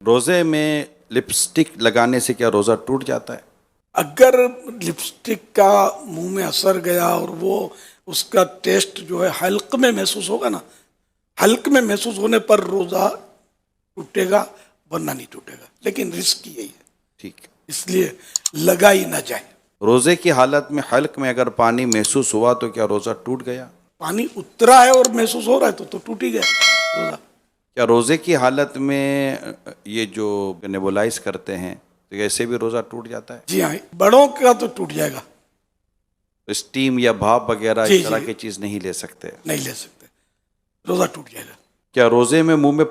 روزے میں لپسٹک لگانے سے کیا روزہ ٹوٹ جاتا ہے؟ اگر لپسٹک کا منہ میں اثر گیا اور وہ اس کا ٹیسٹ جو ہے حلق میں محسوس ہوگا نا، حلق میں محسوس ہونے پر روزہ ٹوٹے گا، ورنہ نہیں ٹوٹے گا، لیکن رسک یہی ہے، ٹھیک. اس لیے لگائی نہ جائے۔ روزے کی حالت میں حلق میں اگر پانی محسوس ہوا تو کیا روزہ ٹوٹ گیا؟ پانی اترا ہے اور محسوس ہو رہا ہے تو ٹوٹ ہی گیا روزہ۔ کیا روزے کی حالت میں یہ جو نیبولائز کرتے ہیں تو ایسے بھی روزہ ٹوٹ جاتا ہے؟ جی ہاں، بڑوں کا تو ٹوٹ جائے گا، اسٹیم یا بھاپ وغیرہ جی اس طرح جی کی چیز نہیں لے سکتے؟ نہیں لے سکتے، روزہ ٹوٹ جائے گا۔ کیا روزے میں منہ میں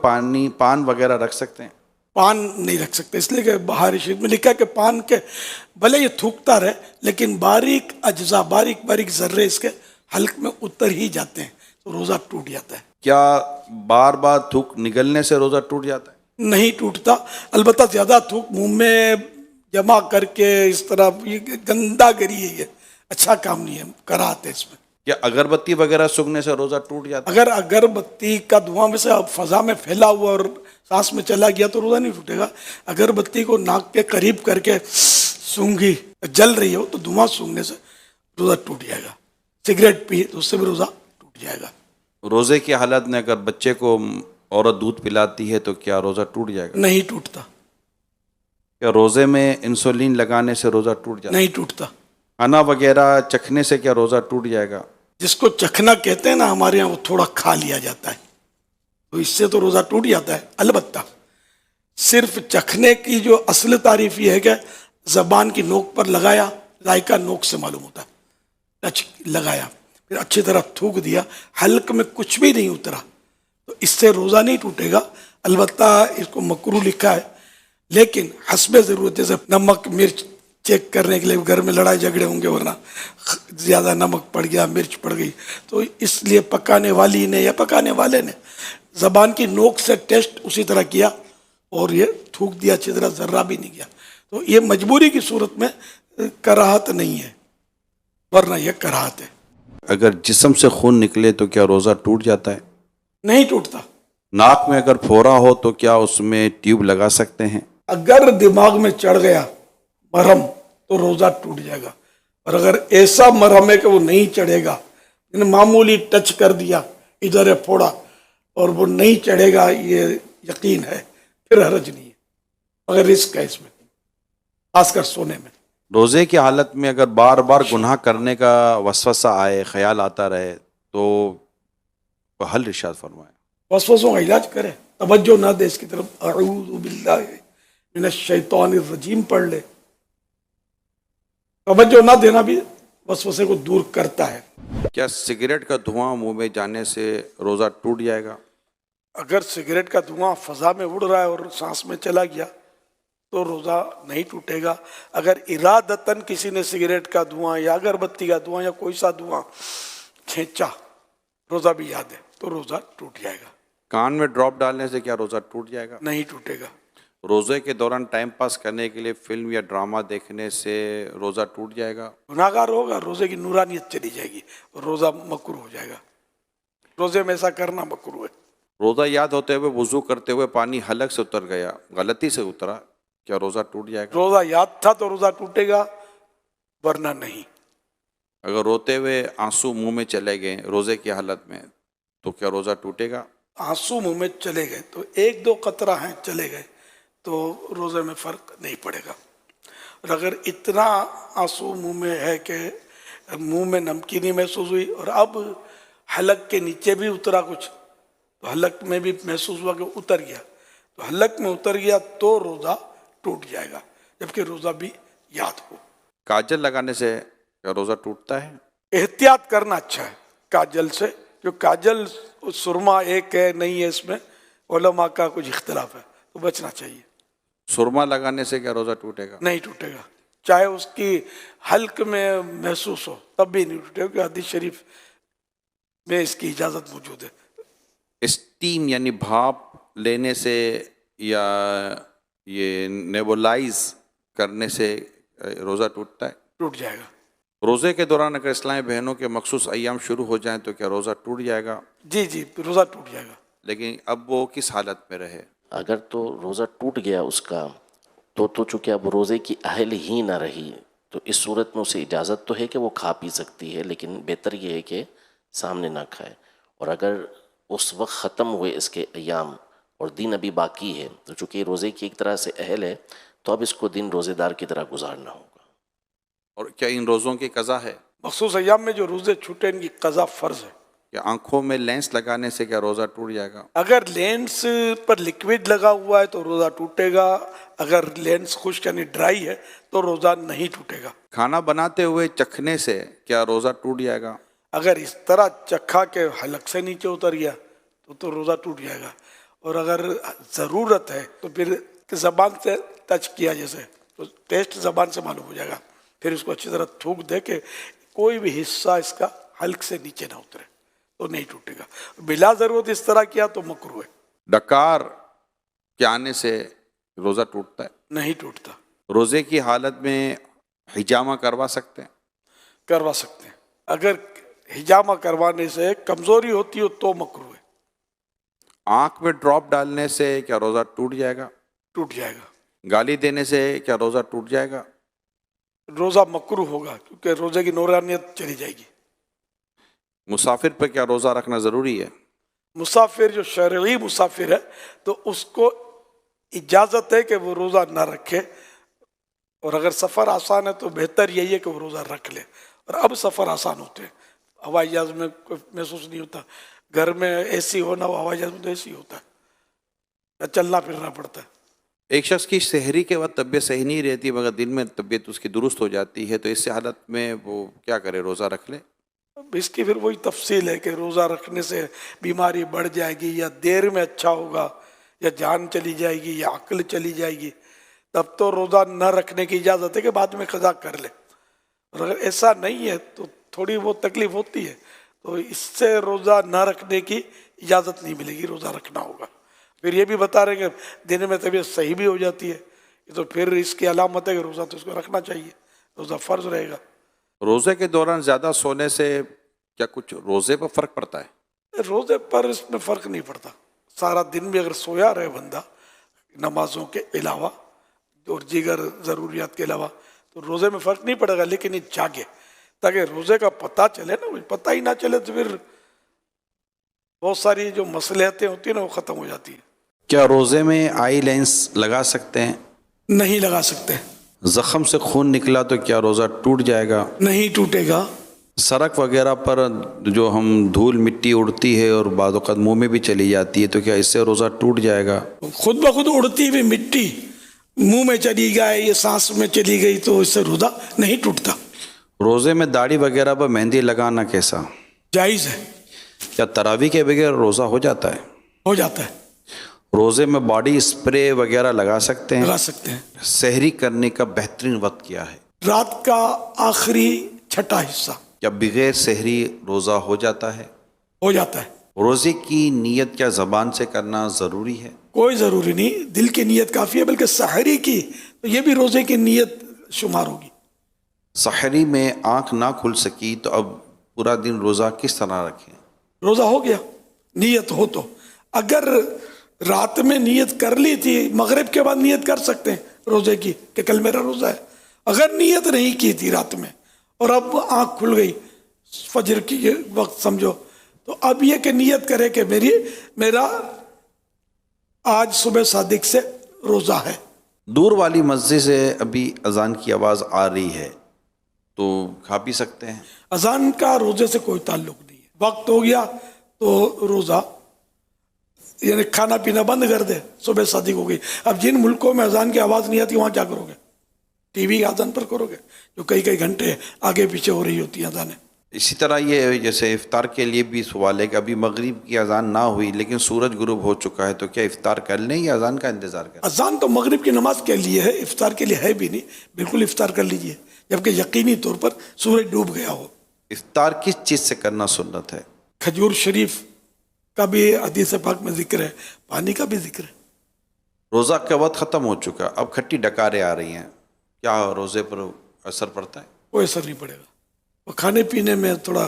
پان وغیرہ رکھ سکتے ہیں؟ پان نہیں رکھ سکتے، اس لیے کہ بہاری شریف میں لکھا ہے کہ پان کے بھلے یہ تھوکتا رہے لیکن باریک اجزاء، باریک باریک ذرے اس کے حلق میں اتر ہی جاتے ہیں تو روزہ ٹوٹ جاتا ہے۔ کیا بار بار تھوک نگلنے سے روزہ ٹوٹ جاتا ہے؟ نہیں ٹوٹتا، البتہ زیادہ تھوک منہ میں جمع کر کے اس طرح، یہ گندہ گری ہے، یہ اچھا کام نہیں ہے، کراہت ہے اس میں۔ کیا اگربتی وغیرہ سونگھنے سے روزہ ٹوٹ جاتا ہے؟ اگر اگربتی کا دھواں میں سے فضا میں پھیلا ہوا اور سانس میں چلا گیا تو روزہ نہیں ٹوٹے گا۔ اگربتی کو ناک کے قریب کر کے سونگھی، جل رہی ہو تو دھواں سونگھنے سے روزہ ٹوٹ جائے گا۔ سگریٹ پی تو اس سے بھی روزہ ٹوٹ جائے گا۔ روزے کی حالت میں اگر بچے کو عورت دودھ پلاتی ہے تو کیا روزہ ٹوٹ جائے گا؟ نہیں ٹوٹتا، کیا روزے میں انسولین لگانے سے روزہ ٹوٹ جاتا ہے؟ نہیں ٹوٹتا۔ کھانا وغیرہ چکھنے سے کیا روزہ ٹوٹ جائے گا؟ جس کو چکھنا کہتے ہیں نا ہمارے یہاں، وہ تھوڑا کھا لیا جاتا ہے تو اس سے تو روزہ ٹوٹ جاتا ہے۔ البتہ صرف چکھنے کی جو اصل تعریف یہ ہے کہ زبان کی نوک پر لگایا، ذائقہ نوک سے معلوم ہوتا ہے، ٹچ لگایا، پھر اچھی طرح تھوک دیا، حلق میں کچھ بھی نہیں اترا تو اس سے روزہ نہیں ٹوٹے گا۔ البتہ اس کو مکروہ لکھا ہے، لیکن حسب ضرورت، جیسے نمک مرچ چیک کرنے کے لیے گھر میں لڑائی جھگڑے ہوں گے، ورنہ زیادہ نمک پڑ گیا، مرچ پڑ گئی، تو اس لیے پکانے والی نے یا پکانے والے نے زبان کی نوک سے ٹیسٹ اسی طرح کیا اور یہ تھوک دیا، اچھی طرح ذرہ بھی نہیں گیا، تو یہ مجبوری کی صورت میں کراہت نہیں ہے، ورنہ یہ کراہت ہے۔ اگر جسم سے خون نکلے تو کیا روزہ ٹوٹ جاتا ہے؟ نہیں ٹوٹتا۔ ناک میں اگر پھوڑا ہو تو کیا اس میں ٹیوب لگا سکتے ہیں؟ اگر دماغ میں چڑھ گیا مرہم تو روزہ ٹوٹ جائے گا، اور اگر ایسا مرہم ہے کہ وہ نہیں چڑھے گا، یعنی معمولی ٹچ کر دیا، ادھر ہے پھوڑا اور وہ نہیں چڑھے گا، یہ یقین ہے، پھر حرج نہیں ہے، مگر رسک ہے اس میں، خاص کر سونے میں۔ روزے کی حالت میں اگر بار بار گناہ کرنے کا وسوسہ آئے، خیال آتا رہے تو حل ارشاد فرمائیں۔ وسوسوں کا علاج کرے، توجہ نہ دے اس کی طرف، اعوذ باللہ من الشیطان الرجیم پڑھ لے، توجہ نہ دینا بھی وسوسے کو دور کرتا ہے۔ کیا سگریٹ کا دھواں منہ میں جانے سے روزہ ٹوٹ جائے گا؟ اگر سگریٹ کا دھواں فضا میں اڑ رہا ہے اور سانس میں چلا گیا تو روزہ نہیں ٹوٹے گا۔ اگر ارادتاً کسی نے سگریٹ کا دھواں یا اگربتی کا دھواں یا کوئی سا دھواں کھینچا، روزہ بھی یاد ہے، تو روزہ ٹوٹ جائے گا۔ کان میں ڈراپ ڈالنے سے کیا روزہ ٹوٹ جائے گا؟ نہیں ٹوٹے گا۔ روزے کے دوران ٹائم پاس کرنے کے لیے فلم یا ڈرامہ دیکھنے سے روزہ ٹوٹ جائے گا؟ گناہ گار ہوگا، روزے کی نورانیت چلی جائے گی اور روزہ مکروہ ہو جائے گا۔ روزے میں ایسا کرنا مکروہ ہے۔ روزہ یاد ہوتے ہوئے وضو کرتے ہوئے پانی حلق سے اتر گیا، غلطی سے اترا، کیا روزہ ٹوٹ جائے گا؟ روزہ یاد تھا تو روزہ ٹوٹے گا، ورنہ نہیں۔ اگر روتے ہوئے آنسو منہ میں چلے گئے روزے کی حالت میں تو کیا روزہ ٹوٹے گا؟ آنسو منہ میں چلے گئے تو ایک دو قطرہ ہیں چلے گئے تو روزے میں فرق نہیں پڑے گا، اور اگر اتنا آنسو منہ میں ہے کہ منہ میں نمکینی محسوس ہوئی اور اب حلق کے نیچے بھی اترا کچھ، تو حلق میں بھی محسوس ہوا کہ اتر گیا، تو حلق میں اتر گیا تو روزہ ٹوٹ جائے گا، جبکہ روزہ بھی یاد ہو۔ کاجل لگانے سے کیا روزہ ٹوٹتا ہے؟ احتیاط کرنا اچھا ہے کاجل سے، جو کاجل سرما ایک ہے نہیں ہے، اس میں علماء کا کچھ اختلاف ہے، تو بچنا چاہیے۔ سرما لگانے سے کیا روزہ ٹوٹے گا؟ نہیں ٹوٹے گا، چاہے اس کی حلق میں محسوس ہو تب بھی نہیں ٹوٹے گا، کیونکہ حدیث شریف میں اس کی اجازت موجود ہے۔ اسٹیم یعنی بھاپ لینے سے یا یہ نیبولائز کرنے سے روزہ ٹوٹتا ہے؟ ٹوٹ جائے گا۔ روزے کے دوران اگر اسلامی بہنوں کے مخصوص ایام شروع ہو جائیں تو کیا روزہ ٹوٹ جائے گا؟ جی جی، روزہ ٹوٹ جائے گا۔ لیکن اب وہ کس حالت میں رہے؟ اگر تو روزہ ٹوٹ گیا اس کا تو چونکہ اب روزے کی اہل ہی نہ رہی، تو اس صورت میں اسے اجازت تو ہے کہ وہ کھا پی سکتی ہے، لیکن بہتر یہ ہے کہ سامنے نہ کھائے. اور اگر اس وقت ختم ہوئے اس کے ایام اور دن ابھی باقی ہے، تو چونکہ یہ روزے کی ایک طرح سے اہل ہے، تو اب اس کو دن روزے دار کی طرح گزارنا ہوگا. اور کیا ان روزوں کی قضا ہے؟ مخصوص ایام میں جو روزے چھوٹے ان کی قضا فرض ہے. کہ آنکھوں میں لینس لگانے سے کیا روزہ ٹوٹ جائے گا؟ اگر لینس پر لکوڈ لگا ہوا ہے تو روزہ ٹوٹے گا، اگر لینس خشک یعنی ڈرائی ہے تو روزہ نہیں ٹوٹے گا. کھانا بناتے ہوئے چکھنے سے کیا روزہ ٹوٹ جائے گا؟ اگر اس طرح چکھا کے حلق سے نیچے اتر گیا تو روزہ ٹوٹ جائے گا. اور اگر ضرورت ہے تو پھر زبان سے ٹچ کیا جیسے تو ٹیسٹ زبان سے معلوم ہو جائے گا، پھر اس کو اچھی طرح تھوک دے کہ کوئی بھی حصہ اس کا حلق سے نیچے نہ اترے تو نہیں ٹوٹے گا. بلا ضرورت اس طرح کیا تو مکروہ ہے. ڈکار کے آنے سے روزہ ٹوٹتا ہے؟ نہیں ٹوٹتا. روزے کی حالت میں حجامہ کروا سکتے ہیں؟ کروا سکتے ہیں. اگر حجامہ کروانے سے کمزوری ہوتی ہو تو مکروہ ہے. آنکھ میں ڈراپ ڈالنے سے کیا روزہ ٹوٹ جائے گا؟ ٹوٹ جائے گا. گالی دینے سے کیا روزہ ٹوٹ جائے گا؟ روزہ مکروہ ہوگا کیونکہ روزے کی نورانیت چلی جائے گی. مسافر پہ کیا روزہ رکھنا ضروری ہے؟ مسافر جو شرعی مسافر ہے تو اس کو اجازت ہے کہ وہ روزہ نہ رکھے، اور اگر سفر آسان ہے تو بہتر یہی ہے کہ وہ روزہ رکھ لے. اور اب سفر آسان ہوتے ہیں، ہوائی جہاز میں کوئی محسوس نہیں ہوتا، گھر میں اے سی ہونا ہو، ہوائی جہاز میں تو اے سی ہوتا ہے، چلنا پھرنا پڑتا ہے. ایک شخص کی سحری کے وقت طبیعت صحیح نہیں رہتی مگر دن میں طبیعت اس کی درست ہو جاتی ہے، تو اس حالت میں وہ کیا کرے؟ روزہ رکھ لے؟ اس کی پھر وہی تفصیل ہے کہ روزہ رکھنے سے بیماری بڑھ جائے گی یا دیر میں اچھا ہوگا یا جان چلی جائے گی یا عقل چلی جائے گی، تب تو روزہ نہ رکھنے کی اجازت ہے کہ بعد میں قضا کر لے. اور اگر ایسا نہیں ہے تو تھوڑی بہت تکلیف ہوتی ہے تو اس سے روزہ نہ رکھنے کی اجازت نہیں ملے گی، روزہ رکھنا ہوگا. پھر یہ بھی بتا رہے ہیں کہ دن میں طبیعت صحیح بھی ہو جاتی ہے تو پھر اس کی علامت ہے کہ روزہ تو اس کو رکھنا چاہیے، روزہ فرض رہے گا. روزے کے دوران زیادہ سونے سے کیا کچھ روزے پر فرق پڑتا ہے؟ روزے پر اس میں فرق نہیں پڑتا. سارا دن بھی اگر سویا رہے بندہ نمازوں کے علاوہ اور دیگر ضروریات کے علاوہ تو روزے میں فرق نہیں پڑے گا، لیکن یہ جاگے تاکہ روزے کا پتہ چلے نا. پتہ ہی نہ چلے تو پھر بہت ساری جو مصلحتیں ہوتی ہیں نا وہ ختم ہو جاتی ہیں. کیا روزے میں آئی لینس لگا سکتے ہیں؟ نہیں لگا سکتے. زخم سے خون نکلا تو کیا روزہ ٹوٹ جائے گا؟ نہیں ٹوٹے گا. سڑک وغیرہ پر جو ہم دھول مٹی اڑتی ہے اور بعض اوقات منہ میں بھی چلی جاتی ہے تو کیا اس سے روزہ ٹوٹ جائے گا؟ خود بخود اڑتی ہوئی مٹی منہ میں چلی گئی یا سانس میں چلی گئی تو اس سے روزہ نہیں ٹوٹتا. روزے میں داڑھی وغیرہ پر مہندی لگانا کیسا؟ جائز ہے. کیا تراویح کے بغیر روزہ ہو جاتا ہے؟ ہو جاتا ہے. روزے میں باڈی اسپرے وغیرہ لگا سکتے ہیں؟ لگا سکتے ہیں. سحری کرنے کا بہترین وقت کیا ہے؟ رات کا آخری چھٹا حصہ. کیا بغیر سحری روزہ ہو جاتا ہے؟ ہو جاتا ہے. روزے کی نیت کیا زبان سے کرنا ضروری ہے؟ کوئی ضروری نہیں، دل کی نیت کافی ہے، بلکہ سحری کی تو یہ بھی روزے کی نیت شمار ہوگی. سحری میں آنکھ نہ کھل سکی تو اب پورا دن روزہ کس طرح رکھیں؟ روزہ ہو گیا نیت ہو تو. اگر رات میں نیت کر لی تھی مغرب کے بعد نیت کر سکتے ہیں روزے کی کہ کل میرا روزہ ہے. اگر نیت نہیں کی تھی رات میں اور اب آنکھ کھل گئی فجر کی وقت سمجھو تو اب یہ کہ نیت کرے کہ میرا آج صبح صادق سے روزہ ہے. دور والی مسجد سے ابھی اذان کی آواز آ رہی ہے تو کھا پی سکتے ہیں؟ اذان کا روزے سے کوئی تعلق نہیں ہے. وقت ہو گیا تو روزہ یعنی کھانا پینا بند کر دے، صبح صادق ہو گئی. اب جن ملکوں میں اذان کی آواز نہیں آتی وہاں کیا کرو گے؟ ٹی وی اذان پر کرو گے جو کئی گھنٹے آگے پیچھے ہو رہی ہوتی ہیں اذانیں. اسی طرح یہ جیسے افطار کے لیے بھی سوال ہے کہ ابھی مغرب کی اذان نہ ہوئی لیکن سورج غروب ہو چکا ہے تو کیا افطار کر لیں یا اذان کا انتظار کریں؟ اذان تو مغرب کی نماز کے لیے ہے، افطار کے لیے ہے بھی نہیں. بالکل افطار کر لیجئے جبکہ یقینی طور پر سورج ڈوب گیا ہو. افطار کس چیز سے کرنا سنت ہے؟ کھجور شریف کا بھی حدیث پاک میں ذکر ہے، پانی کا بھی ذکر ہے. روزہ کا وقت ختم ہو چکا، اب کھٹی ڈکاریں آ رہی ہیں، کیا روزے پر اثر پڑتا ہے؟ کوئی اثر نہیں پڑے گا. وہ کھانے پینے میں تھوڑا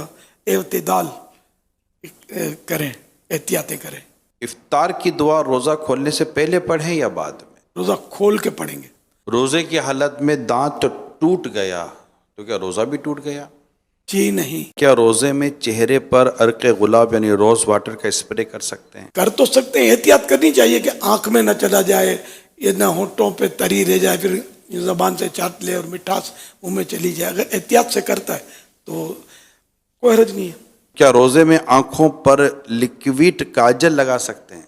اعتدال کریں، احتیاطیں کریں. افطار کی دعا روزہ کھولنے سے پہلے پڑھیں یا بعد میں؟ روزہ کھول کے پڑھیں گے. روزے کی حالت میں دانت تو ٹوٹ گیا تو کیا روزہ بھی ٹوٹ گیا؟ جی نہیں. کیا روزے میں چہرے پر عرق گلاب یعنی روز واٹر کا اسپرے کر سکتے ہیں؟ کر تو سکتے ہیں. احتیاط کرنی چاہیے کہ آنکھ میں نہ چلا جائے, یہ نہ ہونٹوں پہ تری رہ جائے, پھر زبان سے چاٹ لے اور مٹھاس منہ میں چلی جائے. اگر احتیاط سے کرتا ہے تو کوئی حرج نہیں ہے. کیا روزے میں آنکھوں پر لکوڈ کاجل لگا سکتے ہیں؟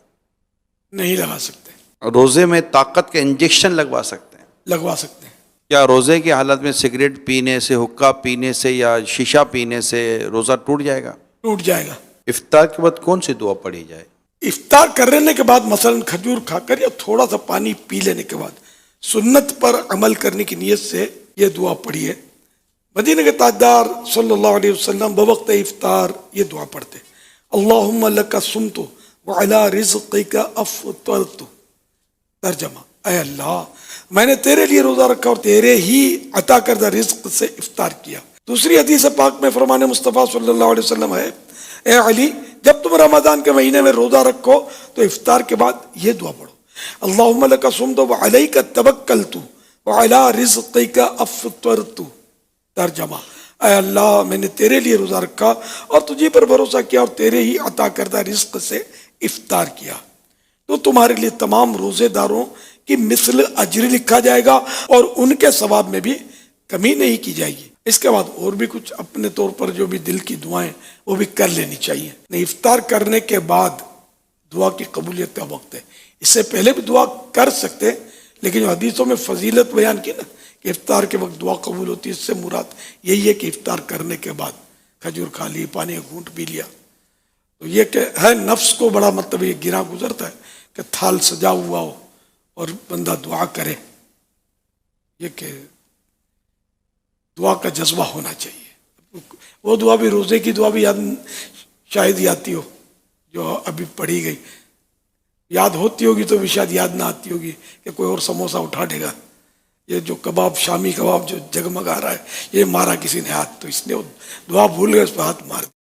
نہیں لگا سکتے. روزے میں طاقت کا انجیکشن لگوا سکتے ہیں؟ لگوا سکتے ہیں. کیا روزے کی حالت میں سگریٹ پینے سے, حقہ پینے سے یا شیشہ پینے سے روزہ ٹوٹ جائے گا؟ ٹوٹ جائے گا. افطار کے بعد کون سی دعا پڑھی جائے؟ افطار کرنے کے بعد مثلا کھجور کھا کر یا تھوڑا سا پانی پی لینے کے بعد سنت پر عمل کرنے کی نیت سے یہ دعا پڑھیے. مدینہ کے تاجدار صلی اللہ علیہ وسلم بوقت افطار یہ دعا پڑھتے, اللہم لک صمت وعلی رزقک افطرت. ترجمہ, اے اللہ میں نے تیرے لیے روزہ رکھا اور تیرے ہی عطا کردہ رزق سے افطار کیا. دوسری حدیث پاک میں فرمان مصطفیٰ صلی اللہ علیہ وسلم ہے, اے علی جب تم رمضان کے مہینے میں روزہ رکھو تو افطار کے بعد یہ دعا پڑھو, اللہم لک صمت وعلیک توکلت وعلی رزقک افطرت. ترجمہ, اے اللہ میں نے تیرے لیے روزہ رکھا اور تجھے پر بھروسہ کیا اور تیرے ہی عطا کردہ رزق سے افطار کیا. تو تمہارے لیے تمام روزے داروں کی مثل اجر لکھا جائے گا اور ان کے ثواب میں بھی کمی نہیں کی جائے گی. اس کے بعد اور بھی کچھ اپنے طور پر جو بھی دل کی دعائیں وہ بھی کر لینی چاہیے. نہیں, افطار کرنے کے بعد دعا کی قبولیت کا وقت ہے. اس سے پہلے بھی دعا کر سکتے, لیکن جو حدیثوں میں فضیلت بیان کی نا کہ افطار کے وقت دعا قبول ہوتی ہے, اس سے مراد یہی ہے کہ افطار کرنے کے بعد کھجور کھا لی, پانی کا گھونٹ پی لیا. تو یہ کہ ہے نفس کو بڑا مطلب یہ گرا گزرتا ہے کہ تھال سجا ہوا ہو اور بندہ دعا کرے. یہ کہ دعا کا جذبہ ہونا چاہیے. وہ دعا بھی, روزے کی دعا بھی یاد شاید ہی آتی ہو جو ابھی پڑھی گئی. یاد ہوتی ہوگی تو بھی شاید یاد نہ آتی ہوگی کہ کوئی اور سموسہ اٹھا دے گا. یہ جو کباب, شامی کباب جو جگمگا رہا ہے, یہ مارا کسی نے ہاتھ, تو اس نے دعا بھول گئے, اس پہ ہاتھ مار دیا.